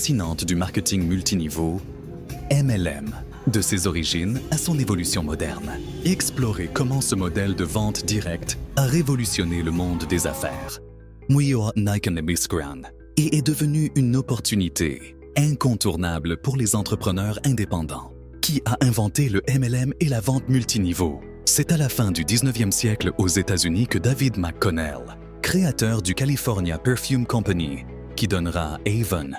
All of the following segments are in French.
fascinante du marketing multiniveau, MLM, de ses origines à son évolution moderne. Explorez comment ce modèle de vente directe a révolutionné le monde des affaires. Muyo Naikanebisgran et est devenu une opportunité incontournable pour les entrepreneurs indépendants. Qui a inventé le MLM et la vente multiniveau? C'est à la fin du 19e siècle aux États-Unis que David McConnell, créateur du California Perfume Company, qui donnera Avon,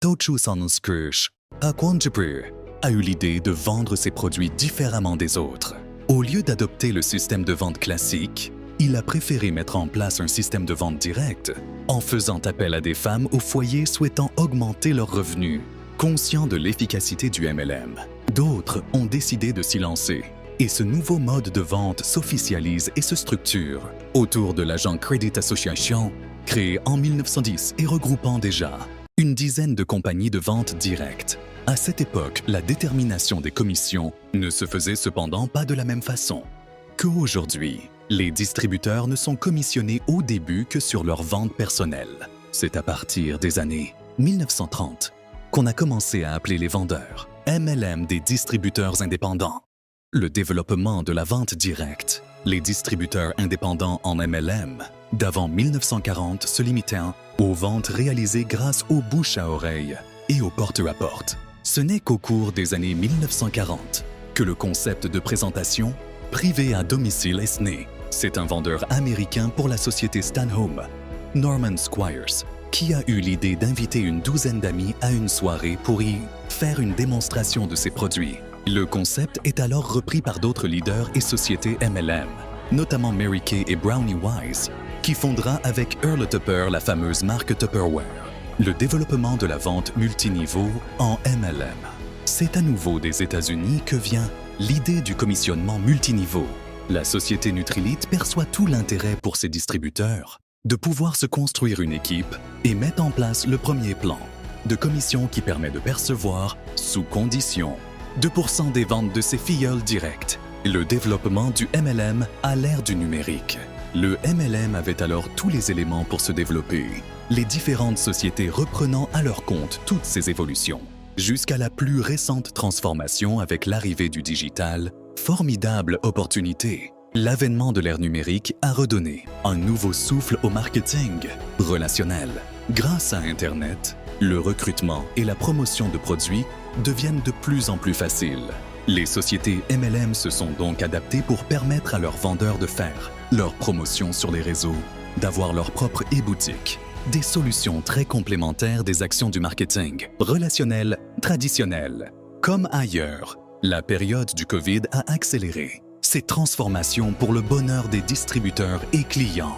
Tochu Sanskrush, à Quanjipur, a eu l'idée de vendre ses produits différemment des autres. Au lieu d'adopter le système de vente classique, il a préféré mettre en place un système de vente direct en faisant appel à des femmes au foyer souhaitant augmenter leurs revenus. Conscients de l'efficacité du MLM, d'autres ont décidé de s'y lancer et ce nouveau mode de vente s'officialise et se structure autour de l'agent Credit Association, créé en 1910 et regroupant déjà une dizaine de compagnies de vente directe. À cette époque, la détermination des commissions ne se faisait cependant pas de la même façon qu'aujourd'hui. Les distributeurs ne sont commissionnés au début que sur leur vente personnelle. C'est à partir des années 1930 qu'on a commencé à appeler les vendeurs MLM des distributeurs indépendants. Le développement de la vente directe, les distributeurs indépendants en MLM, d'avant 1940 se limitaient aux ventes réalisées grâce aux bouche à oreille et au porte-à-porte. Ce n'est qu'au cours des années 1940 que le concept de présentation privé à domicile est né. C'est un vendeur américain pour la société Stanhome, Norman Squires, qui a eu l'idée d'inviter une douzaine d'amis à une soirée pour y faire une démonstration de ses produits. Le concept est alors repris par d'autres leaders et sociétés MLM, notamment Mary Kay et Brownie Wise, qui fondera avec Earl Tupper la fameuse marque Tupperware. Le développement de la vente multiniveau en MLM. C'est à nouveau des États-Unis que vient l'idée du commissionnement multiniveau. La société Nutrilite perçoit tout l'intérêt pour ses distributeurs de pouvoir se construire une équipe et met en place le premier plan de commission qui permet de percevoir, sous condition, 2% des ventes de ses filleuls directs. Le développement du MLM à l'ère du numérique. Le MLM avait alors tous les éléments pour se développer, les différentes sociétés reprenant à leur compte toutes ces évolutions. Jusqu'à la plus récente transformation avec l'arrivée du digital, formidable opportunité. L'avènement de l'ère numérique a redonné un nouveau souffle au marketing relationnel. Grâce à Internet, le recrutement et la promotion de produits deviennent de plus en plus faciles. Les sociétés MLM se sont donc adaptées pour permettre à leurs vendeurs de faire leur promotion sur les réseaux, d'avoir leur propre e-boutique. Des solutions très complémentaires des actions du marketing relationnel traditionnel. Comme ailleurs, la période du Covid a accéléré ces transformations pour le bonheur des distributeurs et clients.